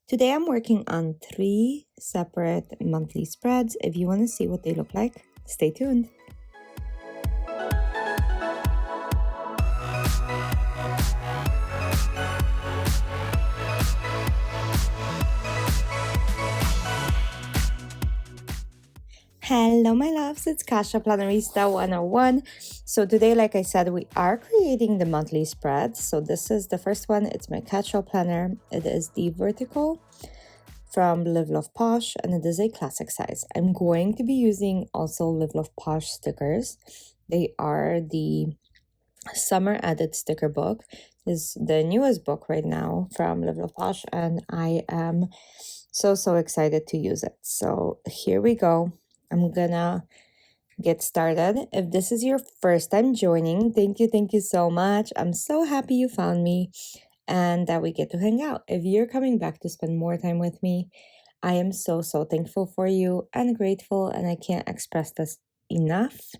Today I'm working on 3 separate monthly spreads. If you want to see what they look like, stay tuned. Hello, my loves. It's Kasha Plannerista 101. So today, like I said, we are creating the monthly spread. So this is the first one. It's my catch-all planner. It is the vertical from Live Love Posh, and it is a classic size. I'm going to be using also Live Love Posh stickers. They are the summer added sticker book. Is the newest book right now from Live Love Posh, and I am so excited to use it. So here we go. I'm gonna get started. If this is your first time joining, thank you so much. I'm so happy you found me and that we get to hang out. If you're coming back to spend more time with me, I am so thankful for you and grateful, and I can't express this enough.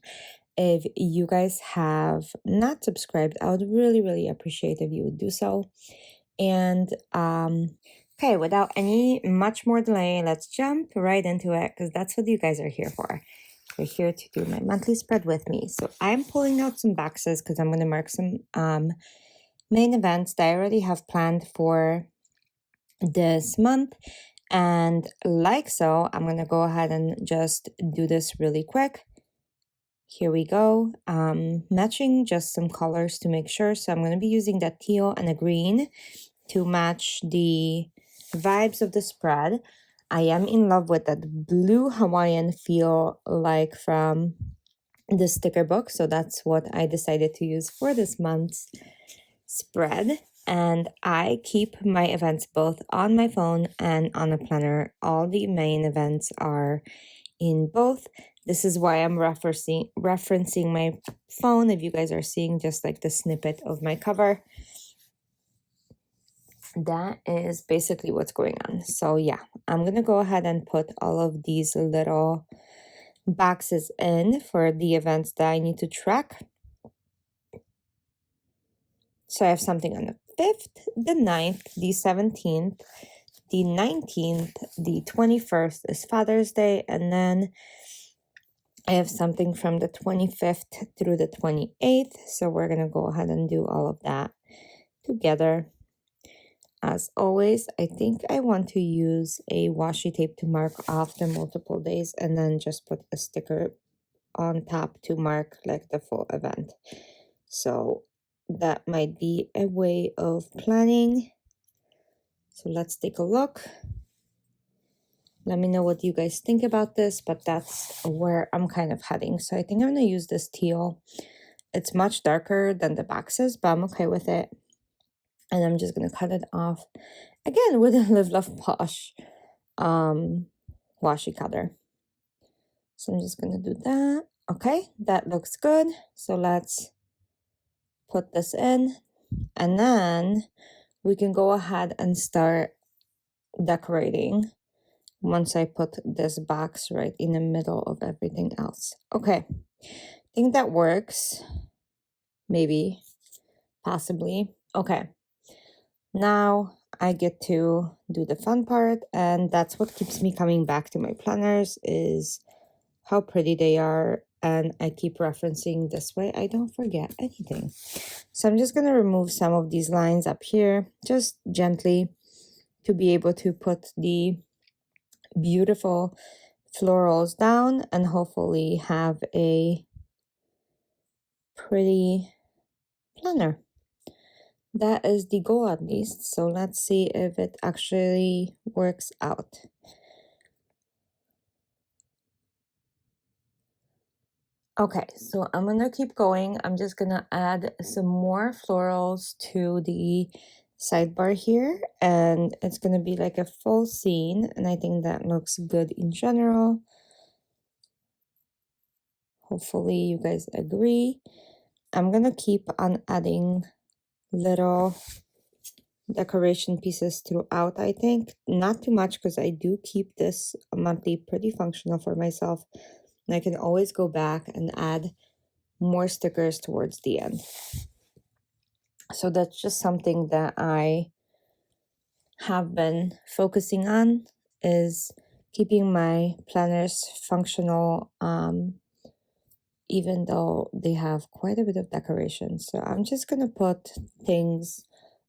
If you guys have not subscribed, I would really appreciate if you would do so. And okay, without any much more delay, let's jump right into it, because that's what you guys are here for. You're here to do my monthly spread with me. So I'm pulling out some boxes because I'm going to mark some main events that I already have planned for this month. And like so, I'm going to go ahead and just do this really quick. Here we go. Matching just some colors to make sure. So I'm going to be using that teal and a green to match the vibes of the spread. I am in love with that blue Hawaiian feel like from the sticker book. So that's what I decided to use for this month's spread. And I keep my events both on my phone and on a planner. All the main events are in both. This is why I'm referencing my phone. If you guys are seeing just like the snippet of my cover, that is basically what's going on. So yeah, I'm gonna go ahead and put all of these little boxes in for the events that I need to track. So I have something on the 5th, the 9th, the 17th, the 19th, the 21st is Father's Day, and then I have something from the 25th through the 28th. So we're going to go ahead and do all of that together. As always, I think I want to use a washi tape to mark off the multiple days and then just put a sticker on top to mark like the full event. So that might be a way of planning. So let's take a look. Let me know what you guys think about this, but that's where I'm kind of heading. So I think I'm going to use this teal. It's much darker than the boxes, but I'm okay with it. And I'm just going to cut it off again with a Live Love Posh washi cutter. So I'm just going to do that. Okay, that looks good. So let's put this in, and then we can go ahead and start decorating once I put this box right in the middle of everything else. Okay, I think that works. Maybe, possibly. Okay, now I get to do the fun part, and that's what keeps me coming back to my planners is how pretty they are, and I keep referencing this way I don't forget anything. So I'm just going to remove some of these lines up here, just gently, to be able to put the beautiful florals down and hopefully have a pretty planner. That is the goal, at least. So let's see if it actually works out. Okay, so I'm gonna keep going. I'm just gonna add some more florals to the sidebar here, and it's gonna be like a full scene, and I think that looks good in general. Hopefully you guys agree. I'm gonna keep on adding little decoration pieces throughout, I think. Not too much, because I do keep this monthly pretty functional for myself, and I can always go back and add more stickers towards the end. So that's just something that I have been focusing on is keeping my planners functional, even though they have quite a bit of decoration. So I'm just gonna put things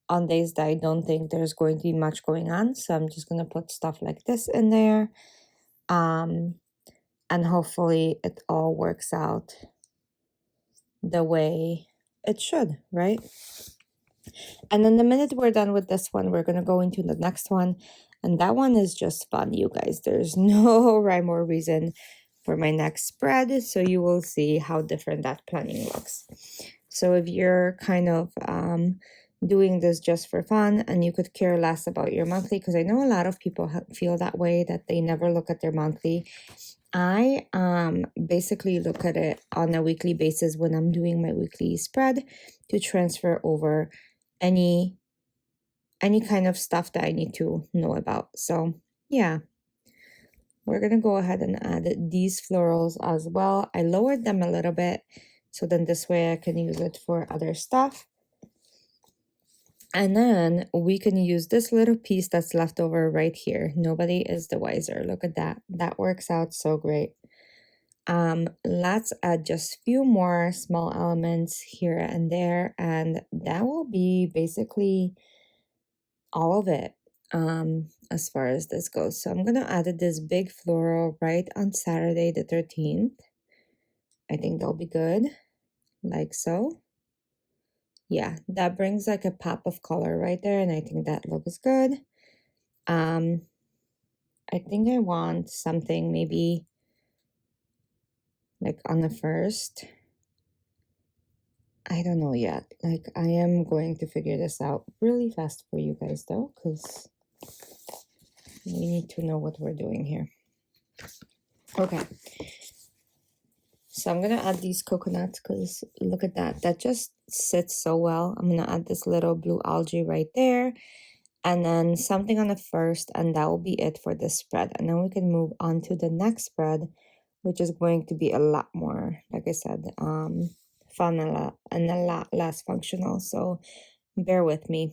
on days that I don't think there's going to be much going on. So I'm just gonna put stuff like this in there. And hopefully it all works out the way it should, right? And then the minute we're done with this one, we're gonna go into the next one. And that one is just fun, you guys. There's no rhyme or reason for my next spread. So you will see how different that planning looks. So if you're kind of doing this just for fun and you could care less about your monthly, because I know a lot of people feel that way, that they never look at their monthly. I basically look at it on a weekly basis when I'm doing my weekly spread to transfer over any kind of stuff that I need to know about. So yeah, we're gonna go ahead and add these florals as well. I lowered them a little bit so then this way I can use it for other stuff. And then we can use this little piece that's left over right here. Nobody is the wiser. Look at that. That works out so great. Let's add just a few more small elements here and there, and that will be basically all of it as far as this goes. So I'm gonna add this big floral right on Saturday the 13th. I think that'll be good, like so. Yeah, that brings like a pop of color right there, and I think that looks good. I think I want something maybe like on the 1st. I don't know yet. Like, I am going to figure this out really fast for you guys though, because we need to know what we're doing here. Okay. So I'm gonna add these coconuts because look at that. That just sits so well. I'm gonna add this little blue algae right there. And then something on the 1st, and that will be it for this spread. And then we can move on to the next spread, which is going to be a lot more, like I said, fun and a lot less functional. So bear with me.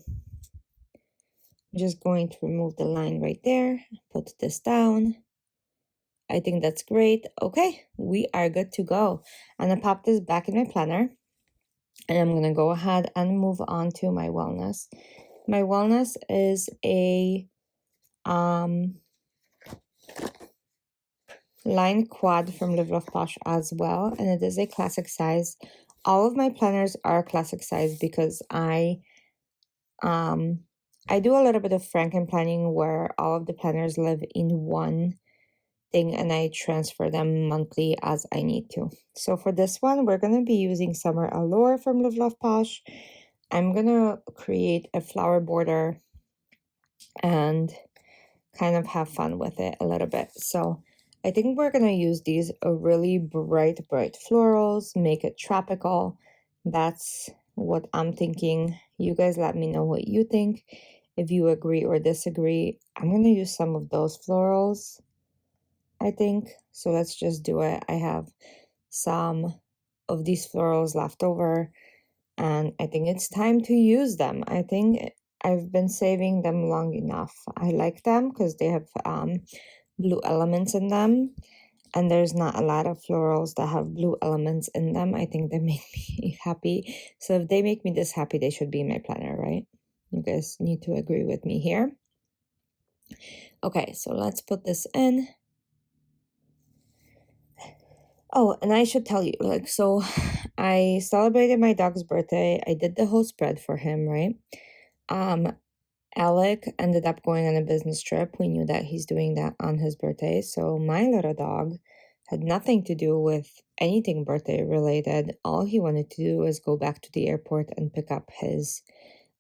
I'm just going to remove the line right there, put this down. I think that's great. Okay, we are good to go. I'm gonna pop this back in my planner, and I'm gonna go ahead and move on to my wellness. My wellness is a line quad from Live Love Posh as well, and it is a classic size. All of my planners are classic size because I do a little bit of Franken planning where all of the planners live in one thing and I transfer them monthly as I need to. So for this one, we're going to be using Summer Allure from Live Love Posh. I'm going to create a flower border and kind of have fun with it a little bit. So I think we're going to use these really bright florals, make it tropical. That's what I'm thinking. You guys let me know what you think. If you agree or disagree, I'm going to use some of those florals, I think. So let's just do it. I have some of these florals left over, and I think it's time to use them. I think I've been saving them long enough. I like them because they have blue elements in them, and there's not a lot of florals that have blue elements in them. I think they make me happy. So if they make me this happy, they should be in my planner, right? You guys need to agree with me here. Okay, so let's put this in. Oh, and I should tell you, like, so I celebrated my dog's birthday. I did the whole spread for him, right? Alec ended up going on a business trip. We knew that he's doing that on his birthday. So my little dog had nothing to do with anything birthday related. All he wanted to do was go back to the airport and pick up his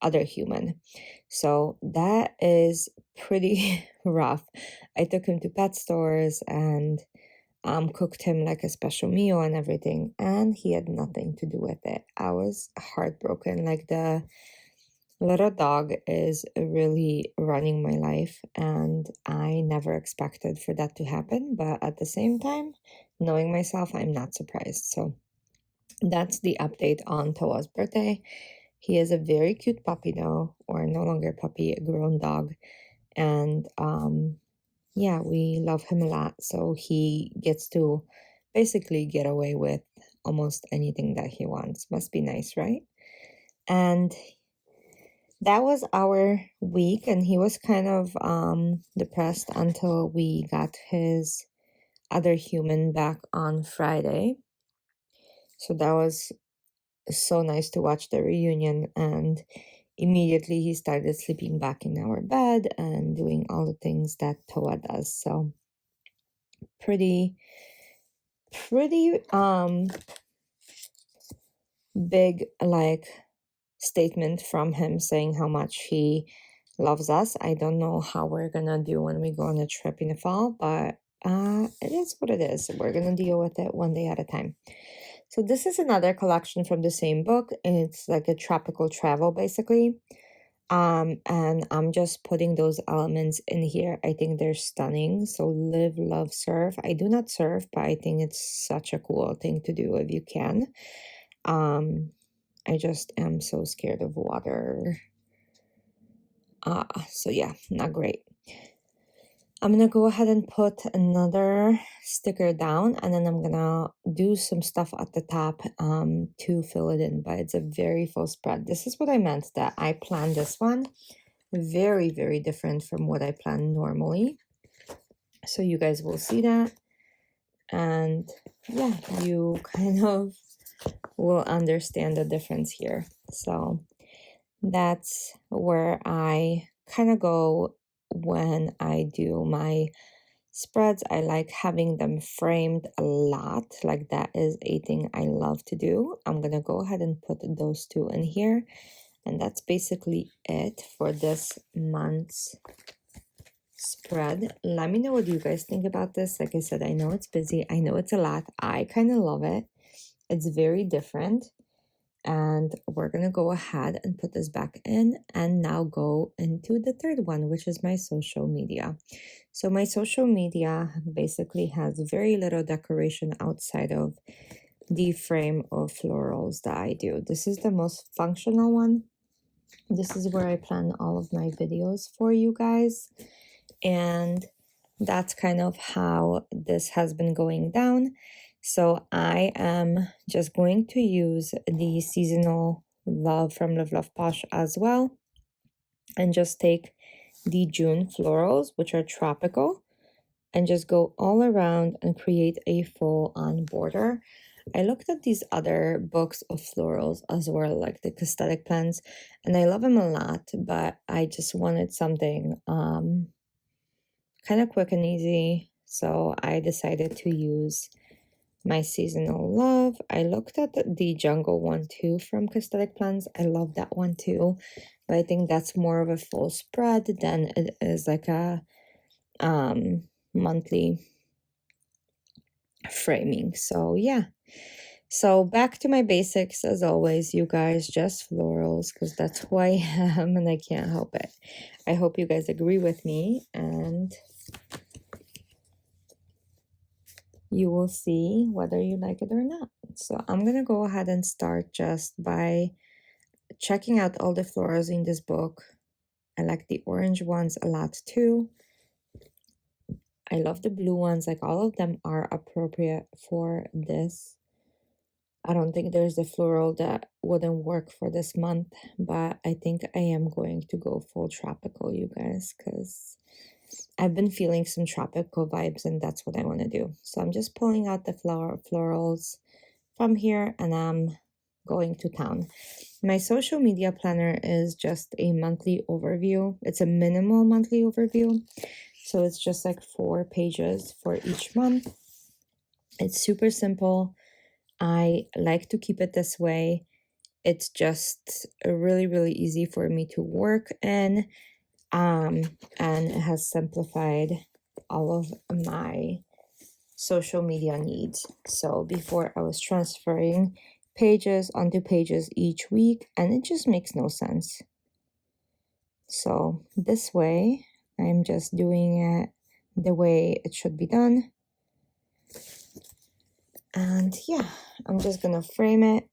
other human. So that is pretty rough. I took him to pet stores and cooked him like a special meal and everything, and he had nothing to do with it. I was heartbroken. Like, the little dog is really running my life, and I never expected for that to happen. But at the same time, knowing myself, I'm not surprised. So that's the update on Toa's birthday. He is a very cute puppy though, or no longer a puppy, a grown dog. And yeah, we love him a lot. So he gets to basically get away with almost anything that he wants. Must be nice, right? And that was our week, and he was kind of depressed until we got his other human back on Friday. So that was so nice to watch the reunion, and immediately he started sleeping back in our bed and doing all the things that Toa does. So pretty big like statement from him saying how much he loves us. I don't know how we're gonna do when we go on a trip in the fall, but it is what it is. We're gonna deal with it one day at a time. So this is another collection from the same book. It's like a tropical travel basically. And I'm just putting those elements in here. I think they're stunning. So live, love, surf. I do not surf, but I think it's such a cool thing to do if you can. I just am so scared of water. So yeah, not great. I'm gonna go ahead and put another sticker down, and then I'm gonna do some stuff at the top to fill it in, but it's a very full spread. This is what I meant, that I planned this one very, very different from what I plan normally. So you guys will see that, and yeah, you kind of will understand the difference here. So that's where I kind of go when I do my spreads. I like having them framed a lot. Like that is a thing I love to do. I'm gonna go ahead and put those two in here. And that's basically it for this month's spread. Let me know what you guys think about this. Like I said, I know it's busy. I know it's a lot. I kind of love it. It's very different. And we're going to go ahead and put this back in and now go into the third one, which is my social media. So my social media basically has very little decoration outside of the frame of florals that I do. This is the most functional one. This is where I plan all of my videos for you guys. And that's kind of how this has been going down. So I am just going to use the seasonal love from Live Love Posh as well, and just take the June florals, which are tropical, and just go all around and create a full on border. I looked at these other books of florals as well, like the aesthetic plants, and I love them a lot, but I just wanted something kind of quick and easy. So I decided to use my seasonal love. I looked at the jungle one too from Aesthetic Plants. I love that one too, but I think that's more of a full spread than it is like a monthly framing. So yeah. So back to my basics as always, you guys, just florals, because that's who I am and I can't help it. I hope you guys agree with me, and you will see whether you like it or not. So I'm gonna go ahead and start just by checking out all the florals in this book. I like the orange ones a lot too. I love the blue ones, like all of them are appropriate for this. I don't think there's a floral that wouldn't work for this month, but I think I am going to go full tropical, you guys, because I've been feeling some tropical vibes and that's what I want to do. So I'm just pulling out the florals from here and I'm going to town. My social media planner is just a monthly overview. It's a minimal monthly overview. So it's just like 4 pages for each month. It's super simple. I like to keep it this way. It's just really, really easy for me to work in. And it has simplified all of my social media needs. So before I was transferring pages onto pages each week, and it just makes no sense. So this way, I'm just doing it the way it should be done. And yeah, I'm just gonna frame it.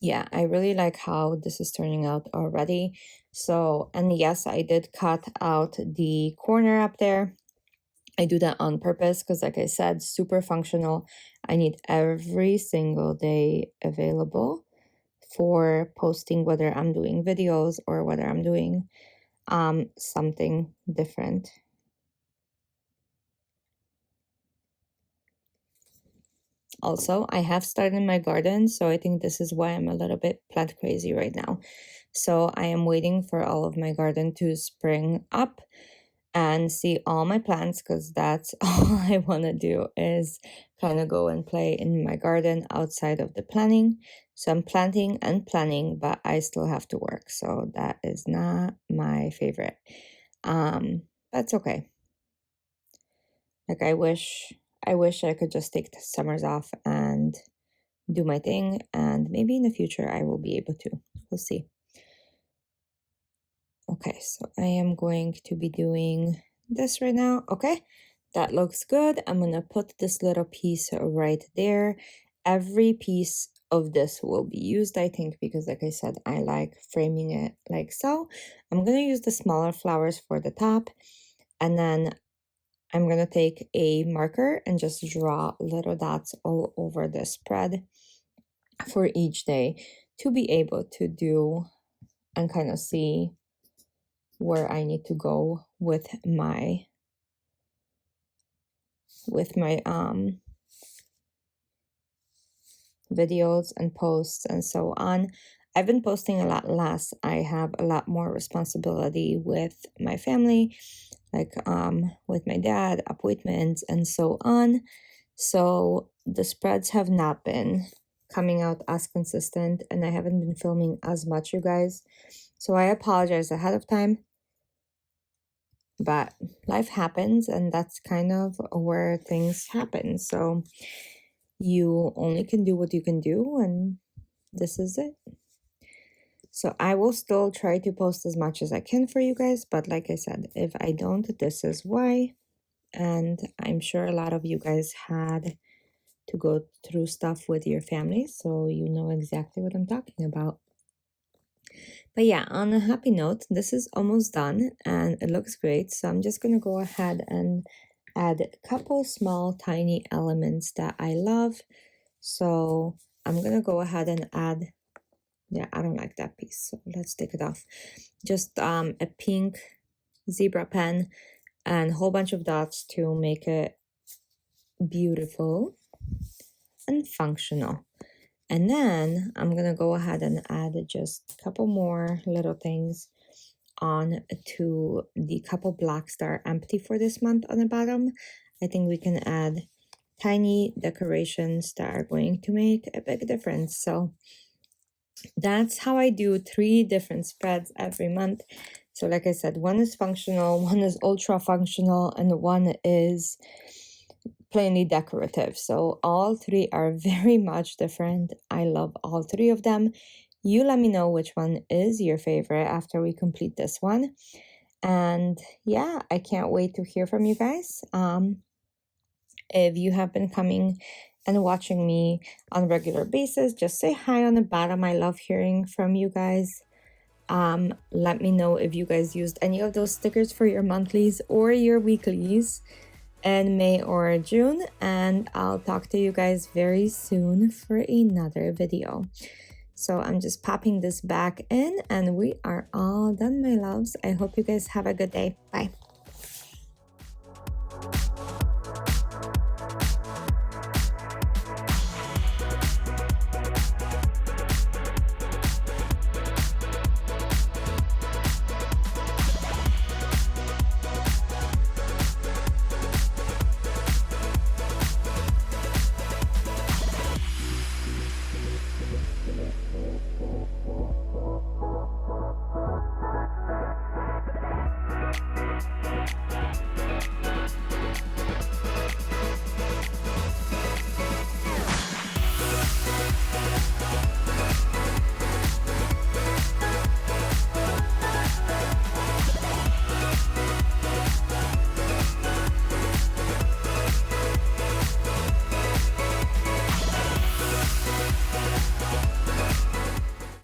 yeah, I really like how this is turning out already. So, and yes, I did cut out the corner up there. I do that on purpose because, like I said, super functional. I need every single day available for posting, whether I'm doing videos or whether I'm doing something different. Also, I have started my garden, so I think this is why I'm a little bit plant crazy right now. So I am waiting for all of my garden to spring up and see all my plants, because that's all I want to do is kind of go and play in my garden outside of the planning. So I'm planting and planning, but I still have to work. So that is not my favorite. That's okay. Like I wish I could just take the summers off and do my thing, and maybe in the future I will be able to. We'll see. Okay, so I am going to be doing this right now. Okay, that looks good. I'm gonna put this little piece right there. Every piece of this will be used, I think, because like I said, I like framing it like so. I'm gonna use the smaller flowers for the top, and then I'm gonna take a marker and just draw little dots all over the spread for each day to be able to do and kind of see where I need to go with my videos and posts and so on. I've been posting a lot less. I have a lot more responsibility with my family, like with my dad, appointments and so on. So the spreads have not been coming out as consistent, and I haven't been filming as much, you guys. So I apologize ahead of time. But life happens, and that's kind of where things happen. So you only can do what you can do, and this is it. So I will still try to post as much as I can for you guys, but like I said, if I don't, this is why. And I'm sure a lot of you guys had to go through stuff with your family, so you know exactly what I'm talking about. But yeah, on a happy note, this is almost done and it looks great. So I'm just gonna go ahead and add a couple small tiny elements that I love. So I'm gonna go ahead and add, yeah, I don't like that piece, so let's take it off. Just a pink zebra pen and a whole bunch of dots to make it beautiful and functional. And then I'm gonna go ahead and add just a couple more little things on to the couple blocks that are empty for this month on the bottom. I think we can add tiny decorations that are going to make a big difference. So that's how I do 3 different spreads every month. So like I said, one is functional, one is ultra functional, and one is plainly decorative. So all 3 are very much different. I love all 3 of them. You let me know which one is your favorite after we complete this one. And yeah, I can't wait to hear from you guys. If you have been coming and watching me on a regular basis, just say hi on the bottom. I love hearing from you guys. Let me know if you guys used any of those stickers for your monthlies or your weeklies in May or June, and I'll talk to you guys very soon for another video. So I'm just popping this back in and we are all done, my loves. I hope you guys have a good day. Bye.